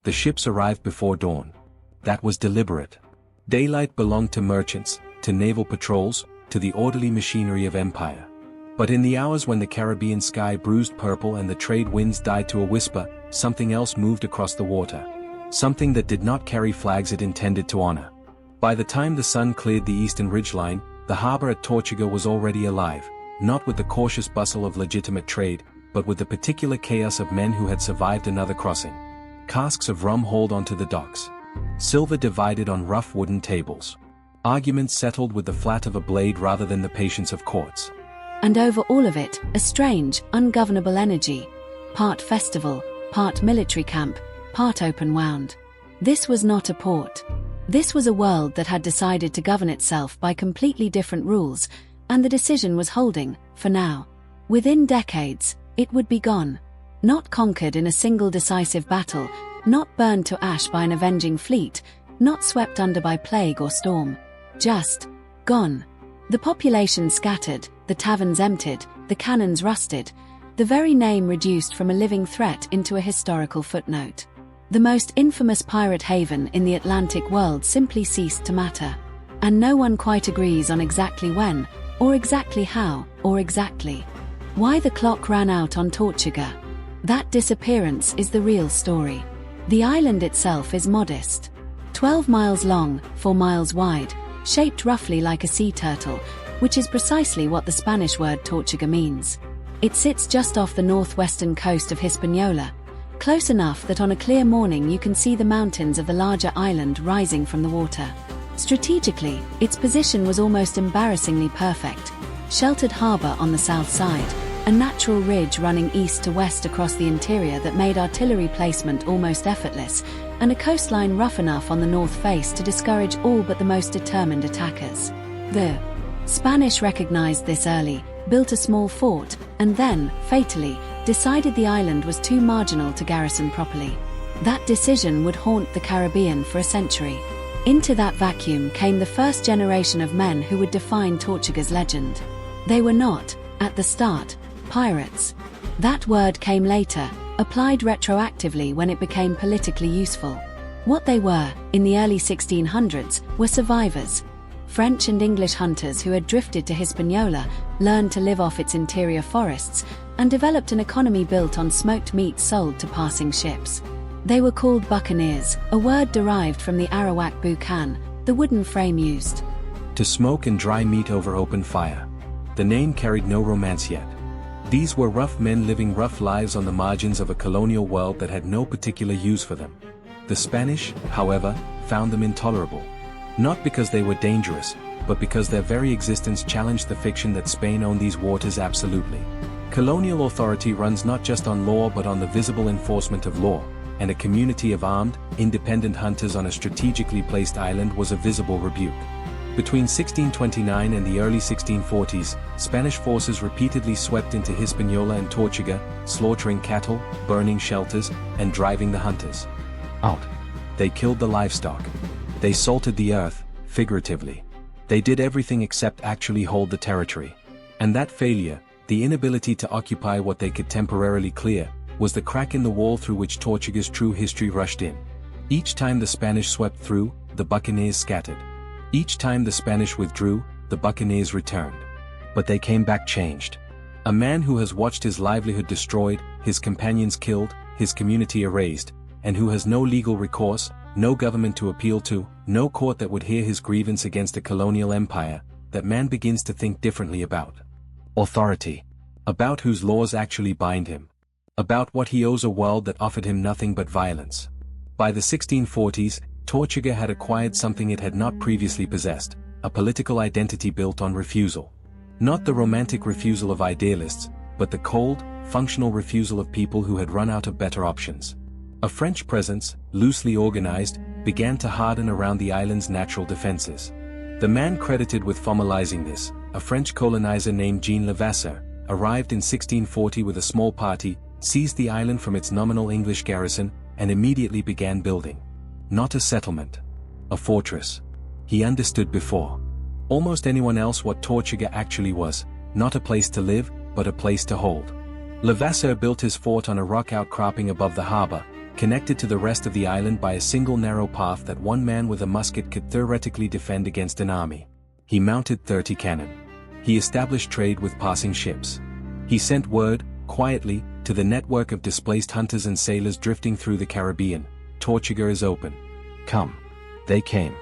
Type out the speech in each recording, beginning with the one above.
The ships arrived before dawn. That was deliberate. Daylight belonged to merchants, to naval patrols, to the orderly machinery of empire. But in the hours when the Caribbean sky bruised purple and the trade winds died to a whisper, something else moved across the water. Something that did not carry flags it intended to honor. By the time the sun cleared the eastern ridgeline, the harbor at Tortuga was already alive, not with the cautious bustle of legitimate trade, but with the particular chaos of men who had survived another crossing. Casks of rum hauled onto the docks. Silver divided on rough wooden tables. Arguments settled with the flat of a blade rather than the patience of courts. And over all of it, a strange, ungovernable energy. Part festival, part military camp, part open-wound. This was not a port. This was a world that had decided to govern itself by completely different rules, and the decision was holding, for now. Within decades, it would be gone. Not conquered in a single decisive battle, not burned to ash by an avenging fleet, not swept under by plague or storm. Just gone. The population scattered, the taverns emptied, the cannons rusted, the very name reduced from a living threat into a historical footnote. The most infamous pirate haven in the Atlantic world simply ceased to matter. And no one quite agrees on exactly when, or exactly how, or exactly why the clock ran out on Tortuga. That disappearance is the real story. The island itself is modest. 12 miles long, 4 miles wide, shaped roughly like a sea turtle, which is precisely what the Spanish word Tortuga means. It sits just off the northwestern coast of Hispaniola, close enough that on a clear morning you can see the mountains of the larger island rising from the water. Strategically, its position was almost embarrassingly perfect. Sheltered harbor on the south side, a natural ridge running east to west across the interior that made artillery placement almost effortless, and a coastline rough enough on the north face to discourage all but the most determined attackers. The Spanish recognized this early, built a small fort, and then, fatally, decided the island was too marginal to garrison properly. That decision would haunt the Caribbean for a century. Into that vacuum came the first generation of men who would define Tortuga's legend. They were not, at the start, pirates. That word came later, applied retroactively when it became politically useful. What they were, in the early 1600s, were survivors. French and English hunters who had drifted to Hispaniola, learned to live off its interior forests, and developed an economy built on smoked meat sold to passing ships. They were called Buccaneers, a word derived from the Arawak boucan, the wooden frame used to smoke and dry meat over open fire. The name carried no romance yet. These were rough men living rough lives on the margins of a colonial world that had no particular use for them. The Spanish, however, found them intolerable. Not because they were dangerous, but because their very existence challenged the fiction that Spain owned these waters absolutely. Colonial authority runs not just on law but on the visible enforcement of law, and a community of armed, independent hunters on a strategically placed island was a visible rebuke. Between 1629 and the early 1640s, Spanish forces repeatedly swept into Hispaniola and Tortuga, slaughtering cattle, burning shelters, and driving the hunters out. They killed the livestock. They salted the earth, figuratively. They did everything except actually hold the territory. And that failure, the inability to occupy what they could temporarily clear, was the crack in the wall through which Tortuga's true history rushed in. Each time the Spanish swept through, the Buccaneers scattered. Each time the Spanish withdrew, the Buccaneers returned. But they came back changed. A man who has watched his livelihood destroyed, his companions killed, his community erased, and who has no legal recourse, no government to appeal to, no court that would hear his grievance against a colonial empire, that man begins to think differently about authority, about whose laws actually bind him, about what he owes a world that offered him nothing but violence. By the 1640s, Tortuga had acquired something it had not previously possessed, a political identity built on refusal. Not the romantic refusal of idealists, but the cold, functional refusal of people who had run out of better options. A French presence, loosely organized, began to harden around the island's natural defenses. The man credited with formalizing this, a French colonizer named Jean Levasseur, arrived in 1640 with a small party, seized the island from its nominal English garrison, and immediately began building. Not a settlement. A fortress. He understood before almost anyone else what Tortuga actually was, not a place to live, but a place to hold. Levasseur built his fort on a rock outcropping above the harbor, connected to the rest of the island by a single narrow path that one man with a musket could theoretically defend against an army. He mounted 30 cannon. He established trade with passing ships. He sent word, quietly, to the network of displaced hunters and sailors drifting through the Caribbean: Tortuga is open. Come. They came.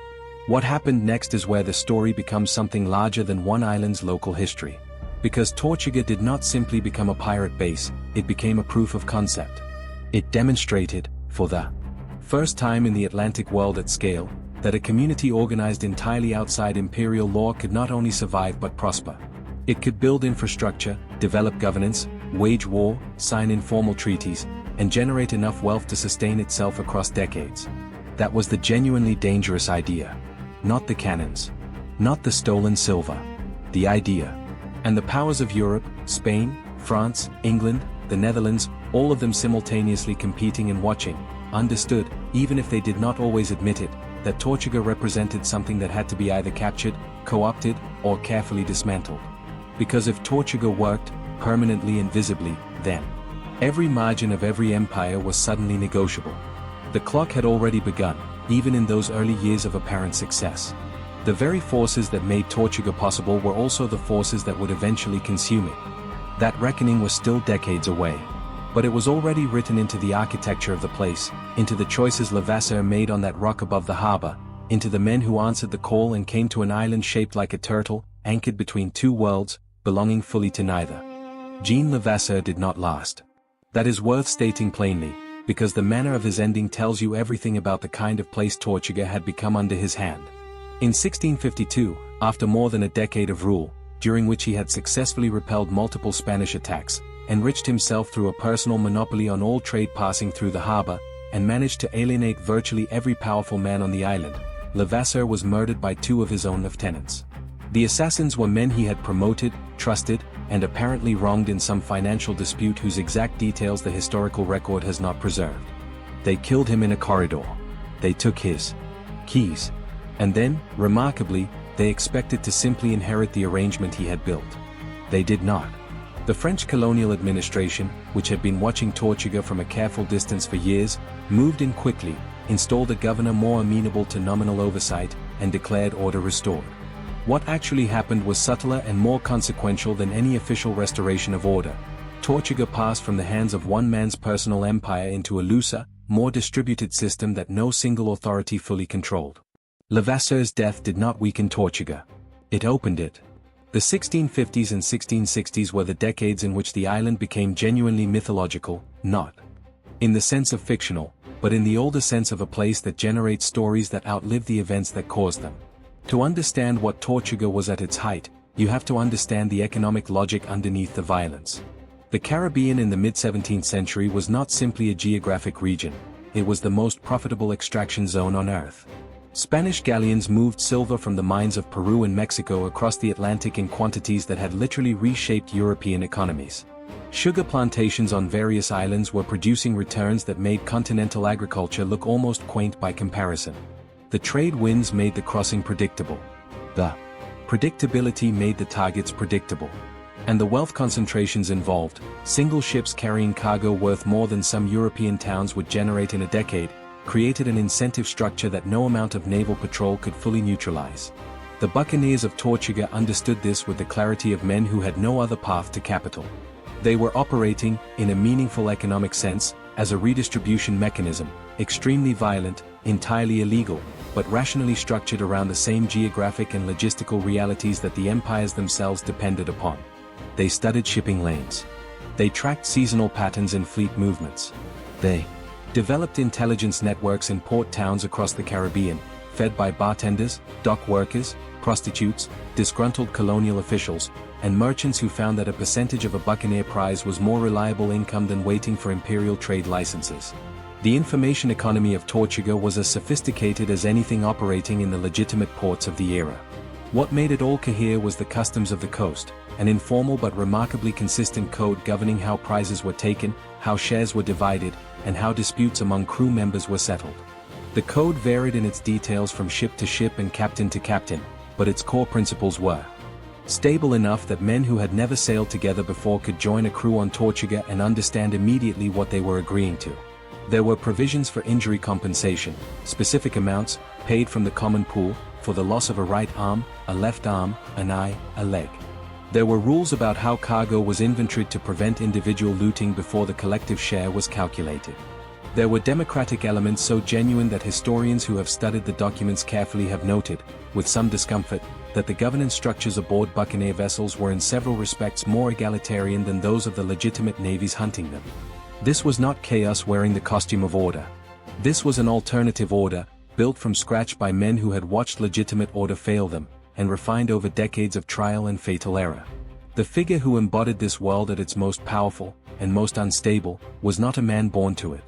What happened next is where the story becomes something larger than one island's local history. Because Tortuga did not simply become a pirate base, it became a proof of concept. It demonstrated, for the first time in the Atlantic world at scale, that a community organized entirely outside imperial law could not only survive but prosper. It could build infrastructure, develop governance, wage war, sign informal treaties, and generate enough wealth to sustain itself across decades. That was the genuinely dangerous idea. Not the cannons. Not the stolen silver. The idea. And the powers of Europe, Spain, France, England, the Netherlands, all of them simultaneously competing and watching, understood, even if they did not always admit it, that Tortuga represented something that had to be either captured, co-opted, or carefully dismantled. Because if Tortuga worked, permanently and visibly, then every margin of every empire was suddenly negotiable. The clock had already begun, even in those early years of apparent success. The very forces that made Tortuga possible were also the forces that would eventually consume it. That reckoning was still decades away. But it was already written into the architecture of the place, into the choices Levasseur made on that rock above the harbor, into the men who answered the call and came to an island shaped like a turtle, anchored between two worlds, belonging fully to neither. Jean Levasseur did not last. That is worth stating plainly, because the manner of his ending tells you everything about the kind of place Tortuga had become under his hand. In 1652, after more than a decade of rule, during which he had successfully repelled multiple Spanish attacks, enriched himself through a personal monopoly on all trade passing through the harbor, and managed to alienate virtually every powerful man on the island, Levasseur was murdered by two of his own lieutenants. The assassins were men he had promoted, trusted, and apparently wronged in some financial dispute whose exact details the historical record has not preserved. They killed him in a corridor. They took his keys. And then, remarkably, they expected to simply inherit the arrangement he had built. They did not. The French colonial administration, which had been watching Tortuga from a careful distance for years, moved in quickly, installed a governor more amenable to nominal oversight, and declared order restored. What actually happened was subtler and more consequential than any official restoration of order. Tortuga passed from the hands of one man's personal empire into a looser, more distributed system that no single authority fully controlled. Levasseur's death did not weaken Tortuga. It opened it. The 1650s and 1660s were the decades in which the island became genuinely mythological, not in the sense of fictional, but in the older sense of a place that generates stories that outlive the events that caused them. To understand what Tortuga was at its height, you have to understand the economic logic underneath the violence. The Caribbean in the mid-17th century was not simply a geographic region, it was the most profitable extraction zone on Earth. Spanish galleons moved silver from the mines of Peru and Mexico across the Atlantic in quantities that had literally reshaped European economies. Sugar plantations on various islands were producing returns that made continental agriculture look almost quaint by comparison. The trade winds made the crossing predictable. The predictability made the targets predictable. And the wealth concentrations involved, single ships carrying cargo worth more than some European towns would generate in a decade, created an incentive structure that no amount of naval patrol could fully neutralize. The Buccaneers of Tortuga understood this with the clarity of men who had no other path to capital. They were operating, in a meaningful economic sense, as a redistribution mechanism, extremely violent, entirely illegal, but rationally structured around the same geographic and logistical realities that the empires themselves depended upon. They studied shipping lanes. They tracked seasonal patterns in fleet movements. They developed intelligence networks in port towns across the Caribbean, fed by bartenders, dock workers, prostitutes, disgruntled colonial officials, and merchants who found that a percentage of a buccaneer prize was more reliable income than waiting for imperial trade licenses. The information economy of Tortuga was as sophisticated as anything operating in the legitimate ports of the era. What made it all cohere was the customs of the coast, an informal but remarkably consistent code governing how prizes were taken, how shares were divided, and how disputes among crew members were settled. The code varied in its details from ship to ship and captain to captain, but its core principles were stable enough that men who had never sailed together before could join a crew on Tortuga and understand immediately what they were agreeing to. There were provisions for injury compensation, specific amounts, paid from the common pool, for the loss of a right arm, a left arm, an eye, a leg. There were rules about how cargo was inventoried to prevent individual looting before the collective share was calculated. There were democratic elements so genuine that historians who have studied the documents carefully have noted, with some discomfort, that the governance structures aboard Buccaneer vessels were in several respects more egalitarian than those of the legitimate navies hunting them. This was not chaos wearing the costume of order. This was an alternative order, built from scratch by men who had watched legitimate order fail them, and refined over decades of trial and fatal error. The figure who embodied this world at its most powerful, and most unstable, was not a man born to it.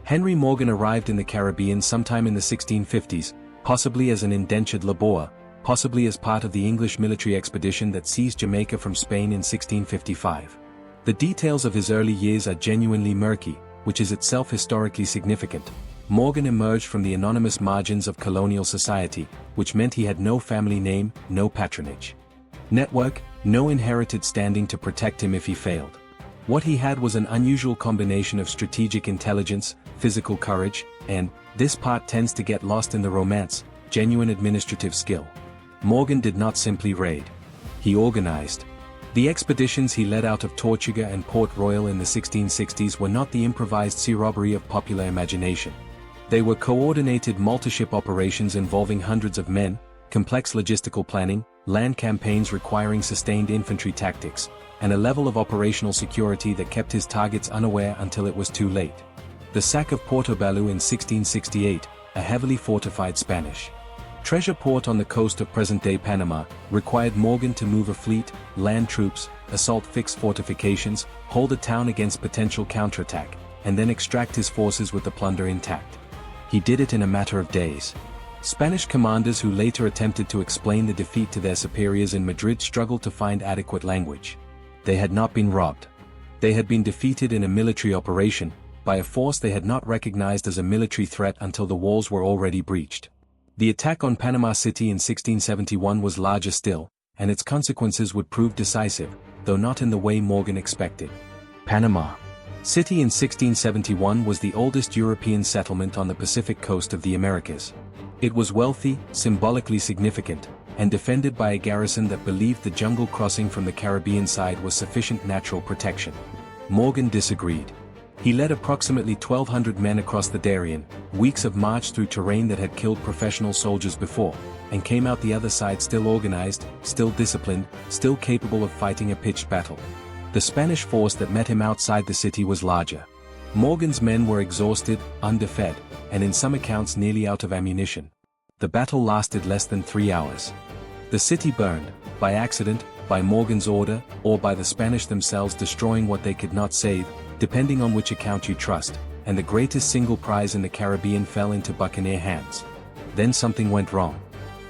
Henry Morgan arrived in the Caribbean sometime in the 1650s, possibly as an indentured laborer, possibly as part of the English military expedition that seized Jamaica from Spain in 1655. The details of his early years are genuinely murky, which is itself historically significant. Morgan emerged from the anonymous margins of colonial society, which meant he had no family name, no patronage network, no inherited standing to protect him if he failed. What he had was an unusual combination of strategic intelligence, physical courage, and, this part tends to get lost in the romance, genuine administrative skill. Morgan did not simply raid. He organized. The expeditions he led out of Tortuga and Port Royal in the 1660s were not the improvised sea robbery of popular imagination. They were coordinated multi-ship operations involving hundreds of men, complex logistical planning, land campaigns requiring sustained infantry tactics, and a level of operational security that kept his targets unaware until it was too late. The sack of Portobelo in 1668, a heavily fortified Spanish treasure port on the coast of present-day Panama, required Morgan to move a fleet, land troops, assault fixed fortifications, hold a town against potential counterattack, and then extract his forces with the plunder intact. He did it in a matter of days. Spanish commanders who later attempted to explain the defeat to their superiors in Madrid struggled to find adequate language. They had not been robbed. They had been defeated in a military operation, by a force they had not recognized as a military threat until the walls were already breached. The attack on Panama City in 1671 was larger still, and its consequences would prove decisive, though not in the way Morgan expected. Panama City in 1671 was the oldest European settlement on the Pacific coast of the Americas. It was wealthy, symbolically significant, and defended by a garrison that believed the jungle crossing from the Caribbean side was sufficient natural protection. Morgan disagreed. He led approximately 1,200 men across the Darien, weeks of march through terrain that had killed professional soldiers before, and came out the other side still organized, still disciplined, still capable of fighting a pitched battle. The Spanish force that met him outside the city was larger. Morgan's men were exhausted, underfed, and in some accounts nearly out of ammunition. The battle lasted less than 3 hours. The city burned, by accident, by Morgan's order, or by the Spanish themselves destroying what they could not save, depending on which account you trust, and the greatest single prize in the Caribbean fell into Buccaneer hands. Then something went wrong.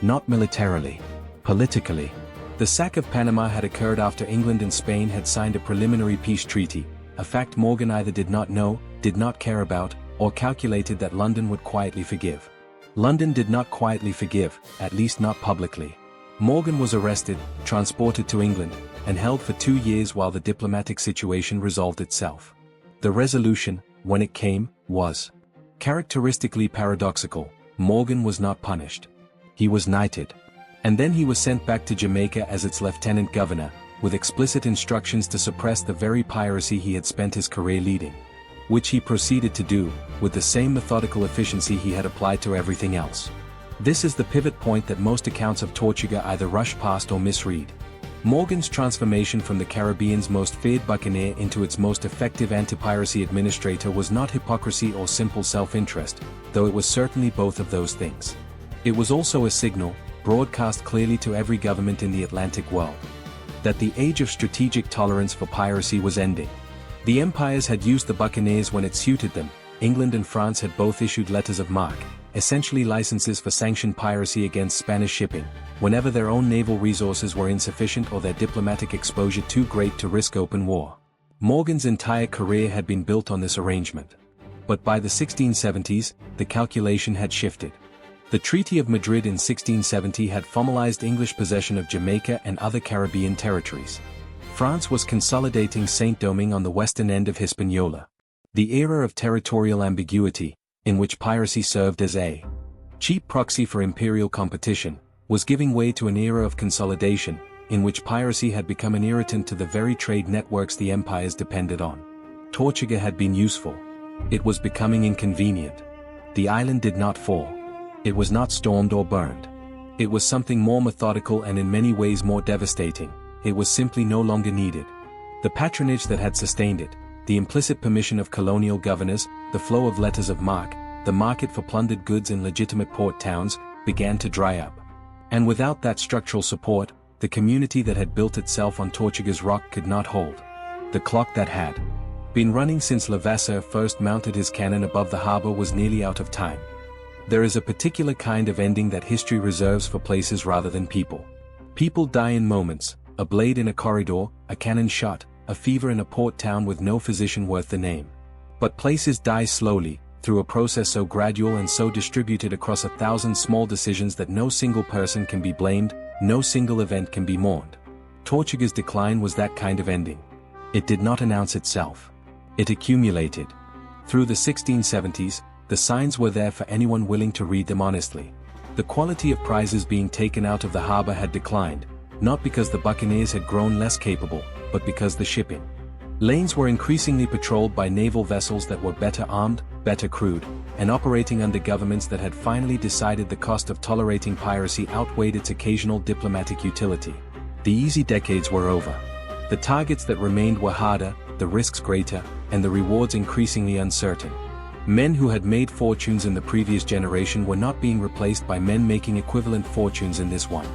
Not militarily. Politically. The sack of Panama had occurred after England and Spain had signed a preliminary peace treaty, a fact Morgan either did not know, did not care about, or calculated that London would quietly forgive. London did not quietly forgive, at least not publicly. Morgan was arrested, transported to England, and held for 2 years while the diplomatic situation resolved itself. The resolution, when it came, was characteristically paradoxical. Morgan was not punished. He was knighted. And then he was sent back to Jamaica as its lieutenant governor, with explicit instructions to suppress the very piracy he had spent his career leading. Which he proceeded to do, with the same methodical efficiency he had applied to everything else. This is the pivot point that most accounts of Tortuga either rush past or misread. Morgan's transformation from the Caribbean's most feared buccaneer into its most effective anti-piracy administrator was not hypocrisy or simple self-interest, though it was certainly both of those things. It was also a signal, broadcast clearly to every government in the Atlantic world, that the age of strategic tolerance for piracy was ending. The empires had used the buccaneers when it suited them. England and France had both issued letters of marque, essentially licenses for sanctioned piracy against Spanish shipping, whenever their own naval resources were insufficient or their diplomatic exposure too great to risk open war. Morgan's entire career had been built on this arrangement. But by the 1670s, the calculation had shifted. The Treaty of Madrid in 1670 had formalized English possession of Jamaica and other Caribbean territories. France was consolidating Saint-Domingue on the western end of Hispaniola. The era of territorial ambiguity, in which piracy served as a cheap proxy for imperial competition, was giving way to an era of consolidation, in which piracy had become an irritant to the very trade networks the empires depended on. Tortuga had been useful. It was becoming inconvenient. The island did not fall. It was not stormed or burned. It was something more methodical and in many ways more devastating. It was simply no longer needed. The patronage that had sustained it, the implicit permission of colonial governors, the flow of letters of marque, the market for plundered goods in legitimate port towns, began to dry up. And without that structural support, the community that had built itself on Tortuga's rock could not hold. The clock that had been running since Levasseur first mounted his cannon above the harbor was nearly out of time. There is a particular kind of ending that history reserves for places rather than people. People die in moments, a blade in a corridor, a cannon shot, a fever in a port town with no physician worth the name. But places die slowly, through a process so gradual and so distributed across 1,000 small decisions that no single person can be blamed, no single event can be mourned. Tortuga's decline was that kind of ending. It did not announce itself. It accumulated. Through the 1670s, the signs were there for anyone willing to read them honestly. The quality of prizes being taken out of the harbor had declined, not because the Buccaneers had grown less capable, but because the shipping lanes were increasingly patrolled by naval vessels that were better armed, better crewed, and operating under governments that had finally decided the cost of tolerating piracy outweighed its occasional diplomatic utility. The easy decades were over. The targets that remained were harder, the risks greater, and the rewards increasingly uncertain. Men who had made fortunes in the previous generation were not being replaced by men making equivalent fortunes in this one.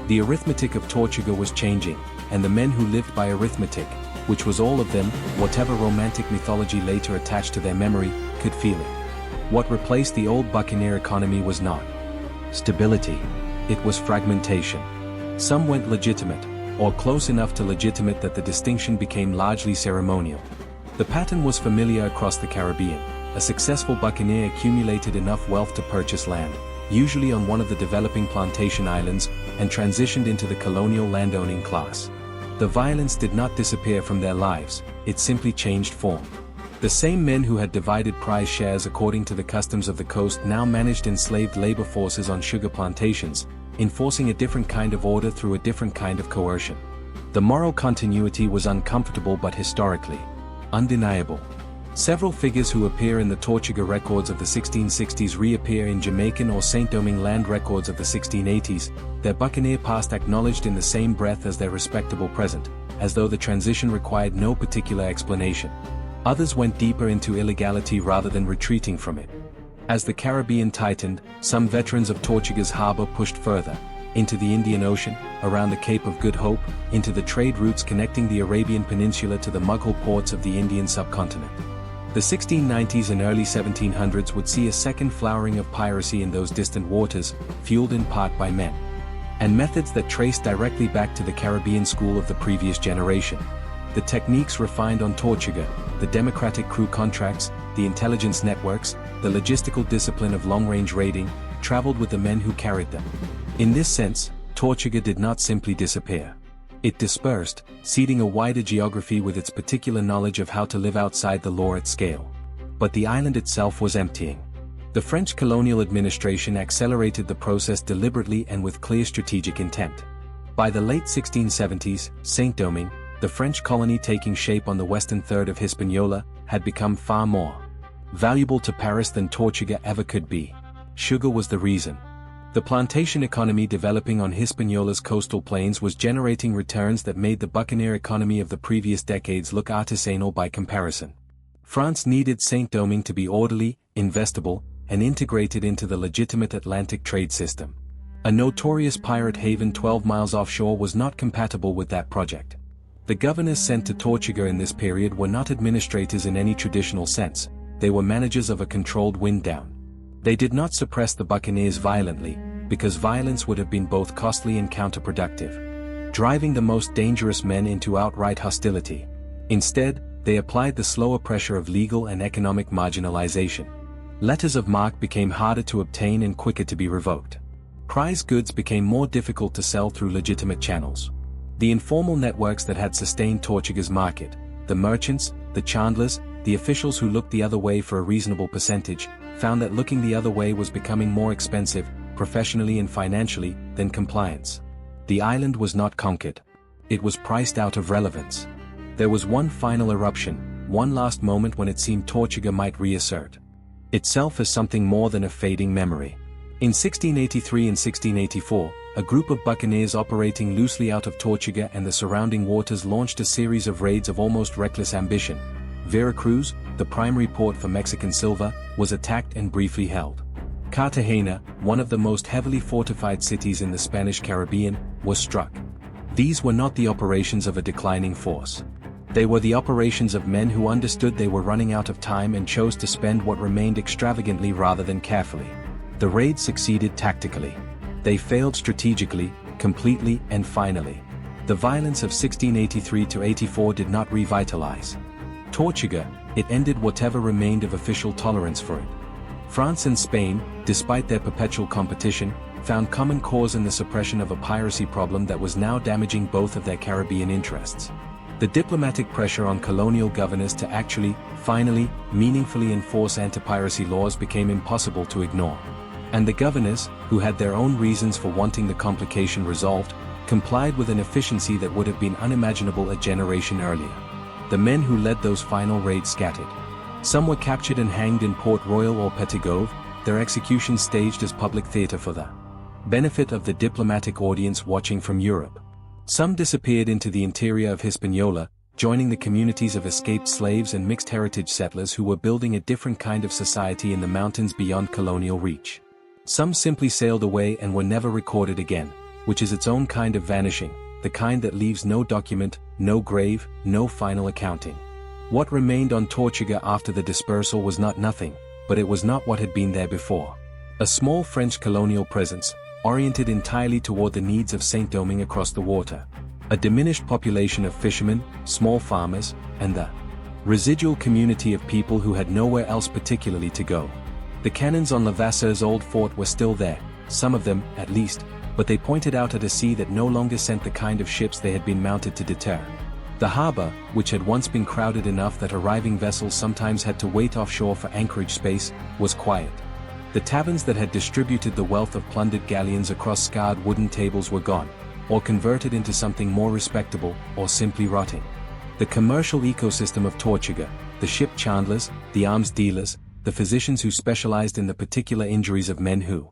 The arithmetic of Tortuga was changing, and the men who lived by arithmetic, which was all of them, whatever romantic mythology later attached to their memory, could feel it. What replaced the old buccaneer economy was not stability. It was fragmentation. Some went legitimate, or close enough to legitimate that the distinction became largely ceremonial. The pattern was familiar across the Caribbean. A successful buccaneer accumulated enough wealth to purchase land, usually on one of the developing plantation islands, and transitioned into the colonial landowning class. The violence did not disappear from their lives, it simply changed form. The same men who had divided prize shares according to the customs of the coast now managed enslaved labor forces on sugar plantations, enforcing a different kind of order through a different kind of coercion. The moral continuity was uncomfortable but historically undeniable. Several figures who appear in the Tortuga records of the 1660s reappear in Jamaican or Saint-Domingue land records of the 1680s, their buccaneer past acknowledged in the same breath as their respectable present, as though the transition required no particular explanation. Others went deeper into illegality rather than retreating from it. As the Caribbean tightened, some veterans of Tortuga's harbor pushed further, into the Indian Ocean, around the Cape of Good Hope, into the trade routes connecting the Arabian Peninsula to the Mughal ports of the Indian subcontinent. The 1690s and early 1700s would see a second flowering of piracy in those distant waters, fueled in part by men and methods that traced directly back to the Caribbean school of the previous generation. The techniques refined on Tortuga, the democratic crew contracts, the intelligence networks, the logistical discipline of long-range raiding, traveled with the men who carried them. In this sense, Tortuga did not simply disappear. It dispersed, seeding a wider geography with its particular knowledge of how to live outside the law at scale. But the island itself was emptying. The French colonial administration accelerated the process deliberately and with clear strategic intent. By the late 1670s, Saint-Domingue, the French colony taking shape on the western third of Hispaniola, had become far more valuable to Paris than Tortuga ever could be. Sugar was the reason. The plantation economy developing on Hispaniola's coastal plains was generating returns that made the buccaneer economy of the previous decades look artisanal by comparison. France needed Saint-Domingue to be orderly, investable, and integrated into the legitimate Atlantic trade system. A notorious pirate haven 12 miles offshore was not compatible with that project. The governors sent to Tortuga in this period were not administrators in any traditional sense, they were managers of a controlled wind down. They did not suppress the buccaneers violently, because violence would have been both costly and counterproductive, driving the most dangerous men into outright hostility. Instead, they applied the slower pressure of legal and economic marginalization. Letters of marque became harder to obtain and quicker to be revoked. Prize goods became more difficult to sell through legitimate channels. The informal networks that had sustained Tortuga's market, the merchants, the chandlers, the officials who looked the other way for a reasonable percentage, found that looking the other way was becoming more expensive, professionally and financially, than compliance. The island was not conquered. It was priced out of relevance. There was one final eruption, one last moment when it seemed Tortuga might reassert itself as something more than a fading memory. In 1683 and 1684, a group of buccaneers operating loosely out of Tortuga and the surrounding waters launched a series of raids of almost reckless ambition. Veracruz, the primary port for Mexican silver, was attacked and briefly held. Cartagena, one of the most heavily fortified cities in the Spanish Caribbean, was struck. These were not the operations of a declining force. They were the operations of men who understood they were running out of time and chose to spend what remained extravagantly rather than carefully. The raids succeeded tactically. They failed strategically, completely and finally. The violence of 1683–84 did not revitalize Tortuga, it ended whatever remained of official tolerance for it. France and Spain, despite their perpetual competition, found common cause in the suppression of a piracy problem that was now damaging both of their Caribbean interests. The diplomatic pressure on colonial governors to actually, finally, meaningfully enforce anti-piracy laws became impossible to ignore. And the governors, who had their own reasons for wanting the complication resolved, complied with an efficiency that would have been unimaginable a generation earlier. The men who led those final raids scattered. Some were captured and hanged in Port Royal or Petit-Goâve, their executions staged as public theater for the benefit of the diplomatic audience watching from Europe. Some disappeared into the interior of Hispaniola, joining the communities of escaped slaves and mixed heritage settlers who were building a different kind of society in the mountains beyond colonial reach. Some simply sailed away and were never recorded again, which is its own kind of vanishing, the kind that leaves no document, no grave, no final accounting. What remained on Tortuga after the dispersal was not nothing, but it was not what had been there before. A small French colonial presence, oriented entirely toward the needs of Saint-Domingue across the water. A diminished population of fishermen, small farmers, and the residual community of people who had nowhere else particularly to go. The cannons on Levasseur's old fort were still there, some of them, at least, but they pointed out at a sea that no longer sent the kind of ships they had been mounted to deter. The harbor, which had once been crowded enough that arriving vessels sometimes had to wait offshore for anchorage space, was quiet. The taverns that had distributed the wealth of plundered galleons across scarred wooden tables were gone, or converted into something more respectable, or simply rotting. The commercial ecosystem of Tortuga, the ship chandlers, the arms dealers, the physicians who specialized in the particular injuries of men who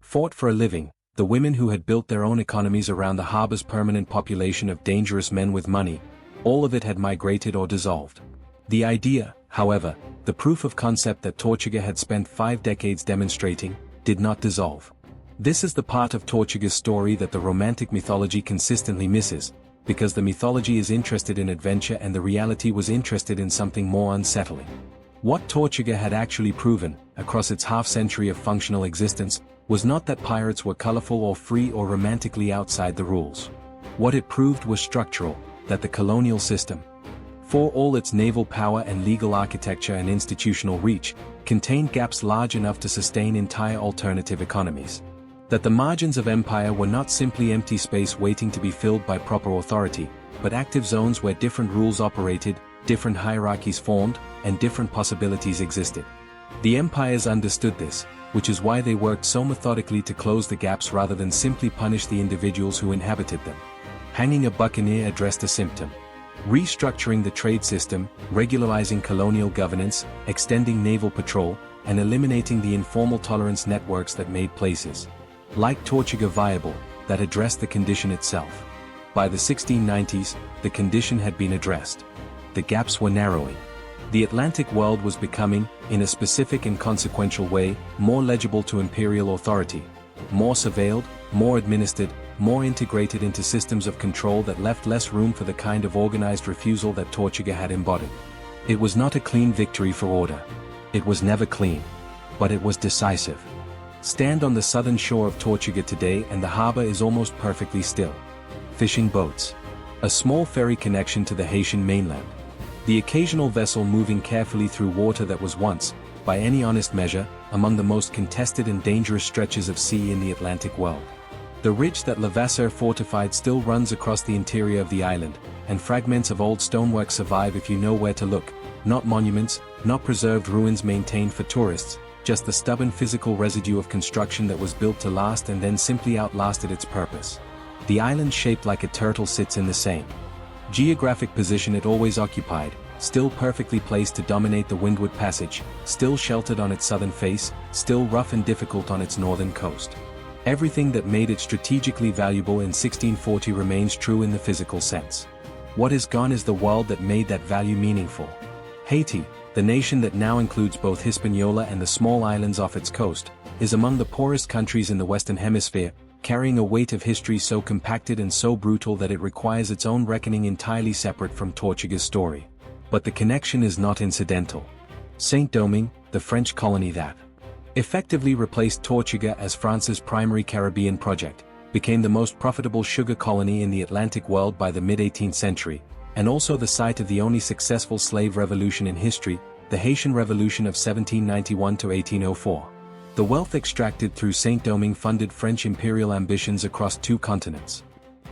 fought for a living, the women who had built their own economies around the harbor's permanent population of dangerous men with money, all of it had migrated or dissolved. The idea, however, the proof of concept that Tortuga had spent 5 decades demonstrating, did not dissolve. This is the part of Tortuga's story that the romantic mythology consistently misses, because the mythology is interested in adventure and the reality was interested in something more unsettling. What Tortuga had actually proven, across its half-century of functional existence, was not that pirates were colorful or free or romantically outside the rules. What it proved was structural, that the colonial system, for all its naval power and legal architecture and institutional reach, contained gaps large enough to sustain entire alternative economies. That the margins of empire were not simply empty space waiting to be filled by proper authority, but active zones where different rules operated, different hierarchies formed, and different possibilities existed. The empires understood this, which is why they worked so methodically to close the gaps rather than simply punish the individuals who inhabited them. Hanging a buccaneer addressed a symptom. Restructuring the trade system, regularizing colonial governance, extending naval patrol, and eliminating the informal tolerance networks that made places like Tortuga viable, that addressed the condition itself. By the 1690s, the condition had been addressed. The gaps were narrowing. The Atlantic world was becoming, in a specific and consequential way, more legible to imperial authority, more surveilled, more administered, more integrated into systems of control that left less room for the kind of organized refusal that Tortuga had embodied. It was not a clean victory for order. It was never clean. But it was decisive. Stand on the southern shore of Tortuga today and the harbor is almost perfectly still. Fishing boats. A small ferry connection to the Haitian mainland. The occasional vessel moving carefully through water that was once, by any honest measure, among the most contested and dangerous stretches of sea in the Atlantic world. The ridge that Levasseur fortified still runs across the interior of the island, and fragments of old stonework survive if you know where to look, not monuments, not preserved ruins maintained for tourists, just the stubborn physical residue of construction that was built to last and then simply outlasted its purpose. The island shaped like a turtle sits in the same geographic position it always occupied, still perfectly placed to dominate the Windward Passage, still sheltered on its southern face, still rough and difficult on its northern coast. Everything that made it strategically valuable in 1640 remains true in the physical sense. What is gone is the world that made that value meaningful. Haiti, the nation that now includes both Hispaniola and the small islands off its coast, is among the poorest countries in the Western Hemisphere, carrying a weight of history so compacted and so brutal that it requires its own reckoning entirely separate from Tortuga's story. But the connection is not incidental. Saint-Domingue, the French colony that effectively replaced Tortuga as France's primary Caribbean project, became the most profitable sugar colony in the Atlantic world by the mid-18th century, and also the site of the only successful slave revolution in history, the Haitian Revolution of 1791 to 1804. The wealth extracted through Saint-Domingue funded French imperial ambitions across 2 continents.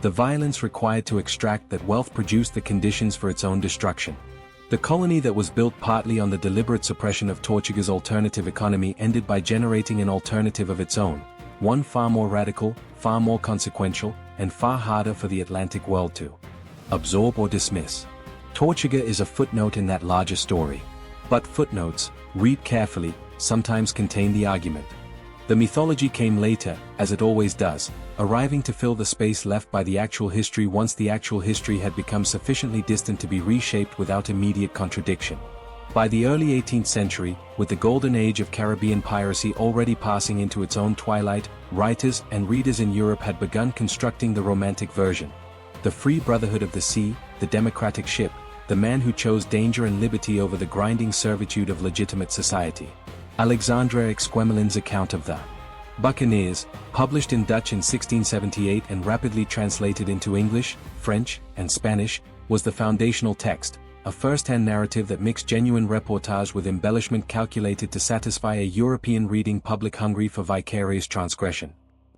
The violence required to extract that wealth produced the conditions for its own destruction. The colony that was built partly on the deliberate suppression of Tortuga's alternative economy ended by generating an alternative of its own, one far more radical, far more consequential, and far harder for the Atlantic world to absorb or dismiss. Tortuga is a footnote in that larger story. But footnotes, read carefully, sometimes contain the argument. The mythology came later, as it always does, arriving to fill the space left by the actual history once the actual history had become sufficiently distant to be reshaped without immediate contradiction. By the early 18th century, with the golden age of Caribbean piracy already passing into its own twilight, writers and readers in Europe had begun constructing the romantic version. The free brotherhood of the sea, the democratic ship, the man who chose danger and liberty over the grinding servitude of legitimate society. Alexandre Exquemelin's account of the Buccaneers, published in Dutch in 1678 and rapidly translated into English, French, and Spanish, was the foundational text, a first-hand narrative that mixed genuine reportage with embellishment calculated to satisfy a European reading public hungry for vicarious transgression.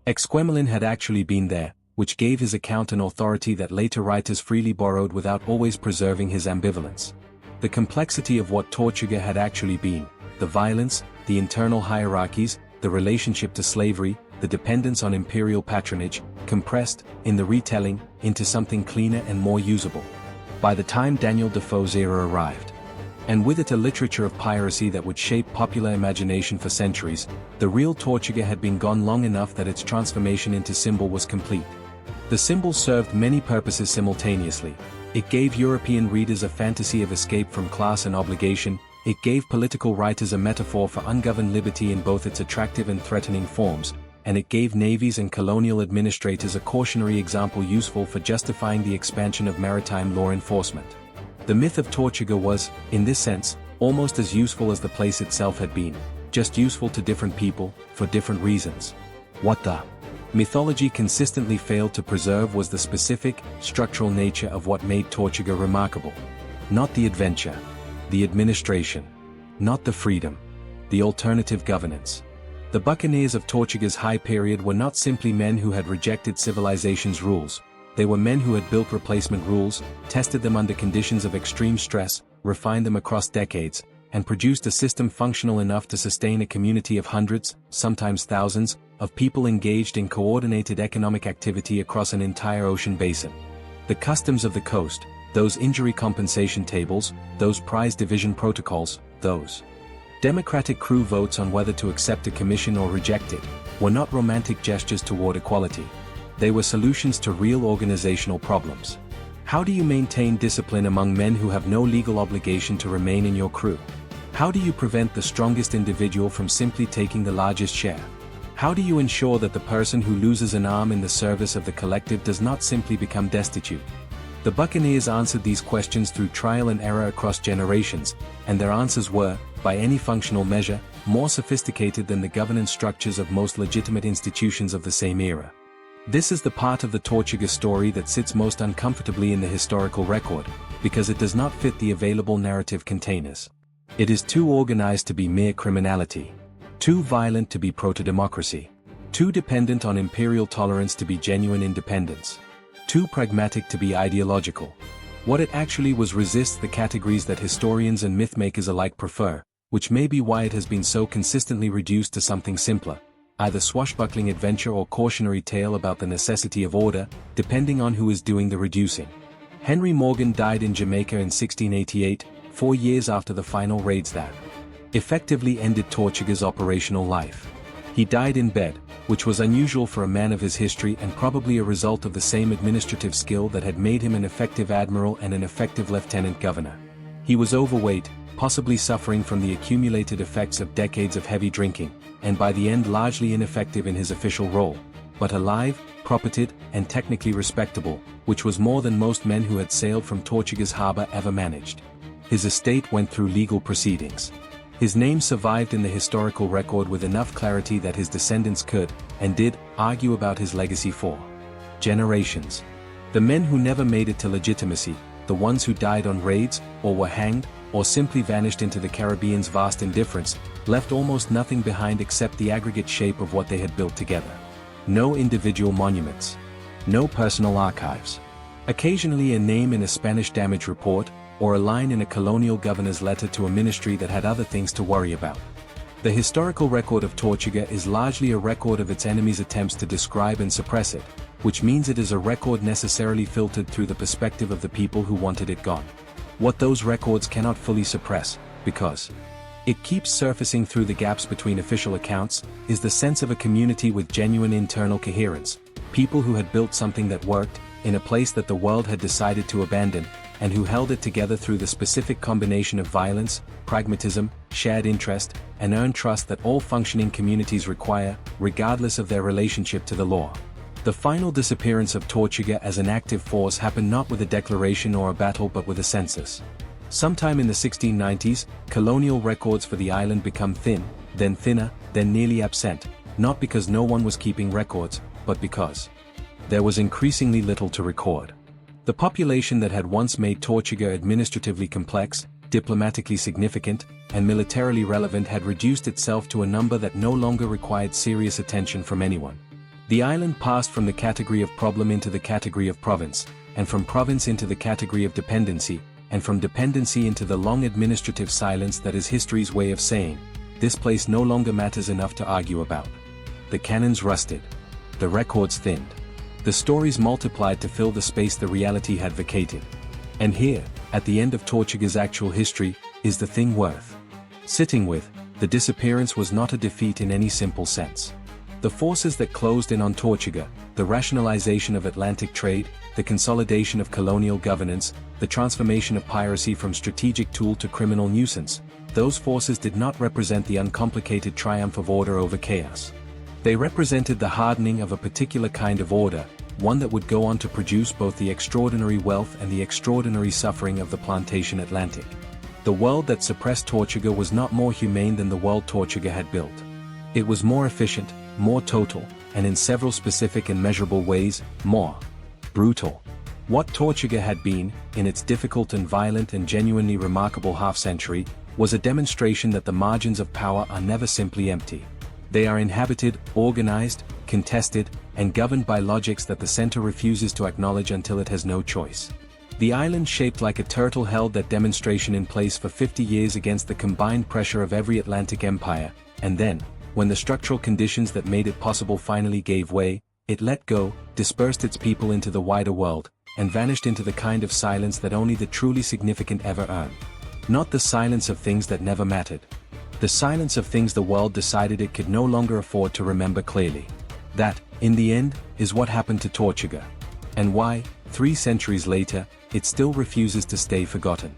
Exquemelin had actually been there, which gave his account an authority that later writers freely borrowed without always preserving his ambivalence. The complexity of what Tortuga had actually been, the violence, the internal hierarchies, the relationship to slavery, the dependence on imperial patronage, compressed, in the retelling, into something cleaner and more usable. By the time Daniel Defoe's era arrived, and with it a literature of piracy that would shape popular imagination for centuries, the real Tortuga had been gone long enough that its transformation into symbol was complete. The symbol served many purposes simultaneously. It gave European readers a fantasy of escape from class and obligation. It gave political writers a metaphor for ungoverned liberty in both its attractive and threatening forms, and it gave navies and colonial administrators a cautionary example useful for justifying the expansion of maritime law enforcement. The myth of Tortuga was, in this sense, almost as useful as the place itself had been, just useful to different people, for different reasons. What the mythology consistently failed to preserve was the specific, structural nature of what made Tortuga remarkable. Not the adventure. The administration. Not the freedom. The alternative governance. The Buccaneers of Tortuga's high period were not simply men who had rejected civilization's rules. They were men who had built replacement rules, tested them under conditions of extreme stress, refined them across decades, and produced a system functional enough to sustain a community of hundreds, sometimes thousands, of people engaged in coordinated economic activity across an entire ocean basin. The customs of the coast, those injury compensation tables, those prize division protocols, those democratic crew votes on whether to accept a commission or reject it, were not romantic gestures toward equality. They were solutions to real organizational problems. How do you maintain discipline among men who have no legal obligation to remain in your crew? How do you prevent the strongest individual from simply taking the largest share? How do you ensure that the person who loses an arm in the service of the collective does not simply become destitute? The Buccaneers answered these questions through trial and error across generations, and their answers were, by any functional measure, more sophisticated than the governance structures of most legitimate institutions of the same era. This is the part of the Tortuga story that sits most uncomfortably in the historical record, because it does not fit the available narrative containers. It is too organized to be mere criminality, too violent to be proto-democracy, too dependent on imperial tolerance to be genuine independence, too pragmatic to be ideological. What it actually was resists the categories that historians and mythmakers alike prefer, which may be why it has been so consistently reduced to something simpler, either swashbuckling adventure or cautionary tale about the necessity of order, depending on who is doing the reducing. Henry Morgan died in Jamaica in 1688, 4 years after the final raids that effectively ended Tortuga's operational life. He died in bed, which was unusual for a man of his history and probably a result of the same administrative skill that had made him an effective admiral and an effective lieutenant governor. He was overweight, possibly suffering from the accumulated effects of decades of heavy drinking, and by the end largely ineffective in his official role, but alive, propertied, and technically respectable, which was more than most men who had sailed from Tortuga's harbor ever managed. His estate went through legal proceedings. His name survived in the historical record with enough clarity that his descendants could, and did, argue about his legacy for generations. The men who never made it to legitimacy, the ones who died on raids, or were hanged, or simply vanished into the Caribbean's vast indifference, left almost nothing behind except the aggregate shape of what they had built together. No individual monuments. No personal archives. Occasionally a name in a Spanish damage report, or a line in a colonial governor's letter to a ministry that had other things to worry about. The historical record of Tortuga is largely a record of its enemies' attempts to describe and suppress it, which means it is a record necessarily filtered through the perspective of the people who wanted it gone. What those records cannot fully suppress, because it keeps surfacing through the gaps between official accounts, is the sense of a community with genuine internal coherence, people who had built something that worked, in a place that the world had decided to abandon, and who held it together through the specific combination of violence, pragmatism, shared interest, and earned trust that all functioning communities require, regardless of their relationship to the law. The final disappearance of Tortuga as an active force happened not with a declaration or a battle but with a census. Sometime in the 1690s, colonial records for the island become thin, then thinner, then nearly absent, not because no one was keeping records, but because there was increasingly little to record. The population that had once made Tortuga administratively complex, diplomatically significant, and militarily relevant had reduced itself to a number that no longer required serious attention from anyone. The island passed from the category of problem into the category of province, and from province into the category of dependency, and from dependency into the long administrative silence that is history's way of saying, this place no longer matters enough to argue about. The cannons rusted. The records thinned. The stories multiplied to fill the space the reality had vacated. And here, at the end of Tortuga's actual history, is the thing worth sitting with. The disappearance was not a defeat in any simple sense. The forces that closed in on Tortuga, the rationalization of Atlantic trade, the consolidation of colonial governance, the transformation of piracy from strategic tool to criminal nuisance, those forces did not represent the uncomplicated triumph of order over chaos. They represented the hardening of a particular kind of order, one that would go on to produce both the extraordinary wealth and the extraordinary suffering of the plantation Atlantic. The world that suppressed Tortuga was not more humane than the world Tortuga had built. It was more efficient, more total, and in several specific and measurable ways, more brutal. What Tortuga had been, in its difficult and violent and genuinely remarkable half-century, was a demonstration that the margins of power are never simply empty. They are inhabited, organized, contested, and governed by logics that the center refuses to acknowledge until it has no choice. The island shaped like a turtle held that demonstration in place for 50 years against the combined pressure of every Atlantic empire, and then, when the structural conditions that made it possible finally gave way, it let go, dispersed its people into the wider world, and vanished into the kind of silence that only the truly significant ever earn. Not the silence of things that never mattered. The silence of things the world decided it could no longer afford to remember clearly. That, in the end, is what happened to Tortuga. And why, 3 centuries later, it still refuses to stay forgotten.